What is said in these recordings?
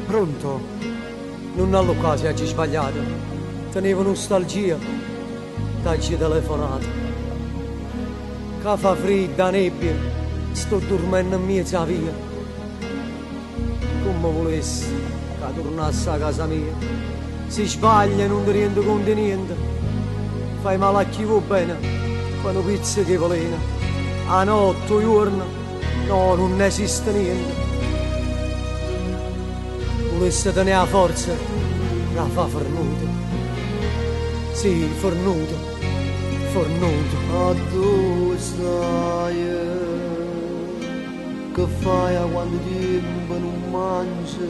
Pronto? Non hanno quasi oggi sbagliato. Tenevo nostalgia. T'hai telefonato. Che fa fredda nebbia. Sto dormendo in mezzo a via. Come volessi che tornassi a casa mia. Si sbaglia e non ti rendi conto di niente. Fai male a chi vuoi bene. Fanno pizze che volena. A notte, a giorno. No, non esiste niente. Volesse tenere la forza, la fa fornuta. Sì, fornuta, fornuta. Ma tu stai, che fai quando tempo non mangi?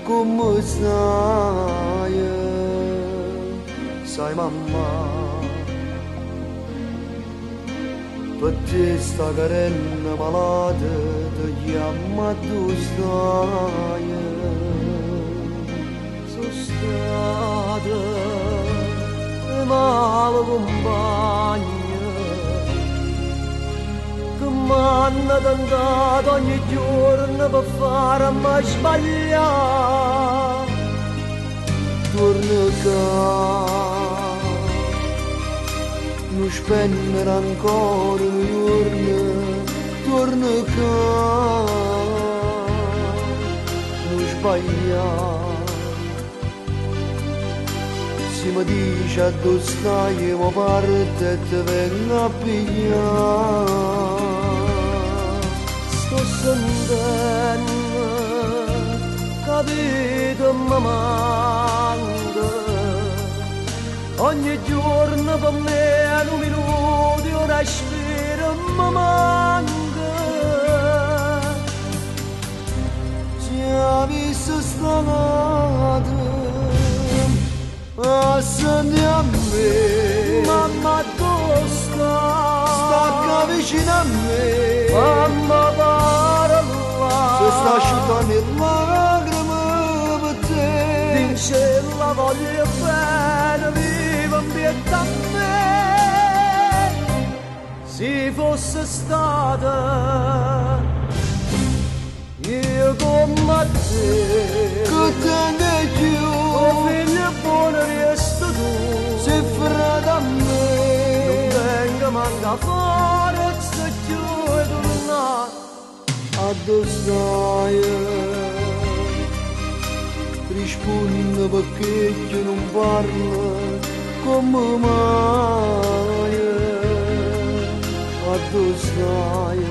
Come stai? Sai mamma, per te sta carena malata, ti chiama tu stai. Male compagna che m'hanno tentato ogni giorno per farmi sbagliare. Torna qua, non spendere ancora un giorno. Torna qua, non sbagliare. Se mi dici a dove stai, ma parte e ti vengo a pigliare. Sto sentendo che vita mi manca. Ogni giorno per me un minuto un respiro mi manca. Se avessi stanotte senti a me, mamma dove sta? Stacca vicino a me, Mamma parla. se sta asciugando le lacrime per te. Dice la voglio bene, viva in pietà a me. Se fosse stata io come te, che tengo più, oh figlio buono resta tu. sei fredda a me, Non venga manca forza più e tornare. a dove stai? Rispondi perché io non parlo come mai. A dove stai?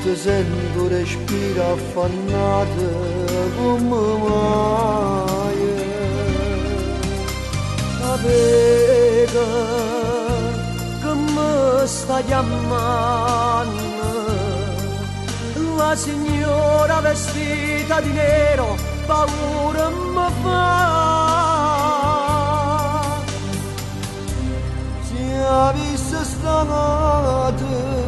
Ti sento respira affannata come mai. Sapete che mi sta chiamando la signora vestita di nero, paura mi fa. Se avessi stanotte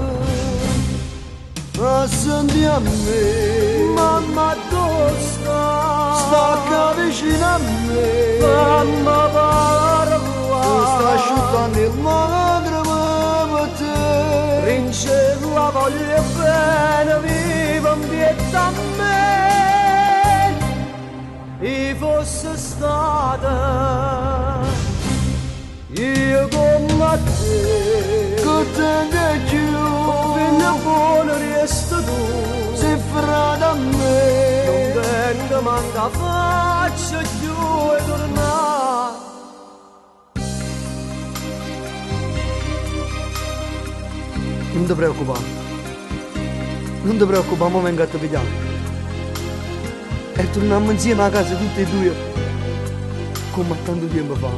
senti a me, Mamma dove sta? stacca vicino a me, Mamma parla. sta asciugando le lacrime per te. Rince la voglio bene, viva in pietà a me. E fosse stata io come te, Che tengo più, figlio buono resta tu. sei fredda a me. Non venga manca faccia più e tornare. Non ti preoccupare, non ti preoccupare, ma vengo a te pigliare. E torniamo insieme a casa tutti e due, come tanto tempo fa.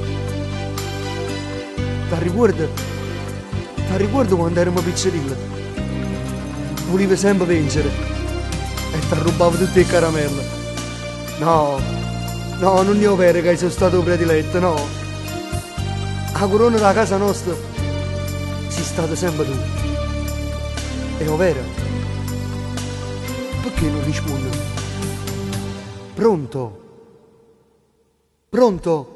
Ti ricordi? Ti ricordi quando eravamo piccirille? Volevi sempre vincere e ti rubavo tutte le caramelle. No, no, non è vero che sei stato prediletto, no. A corona della casa nostra sei stato sempre tu. È vero? Perché non rispondi? Pronto? Pronto?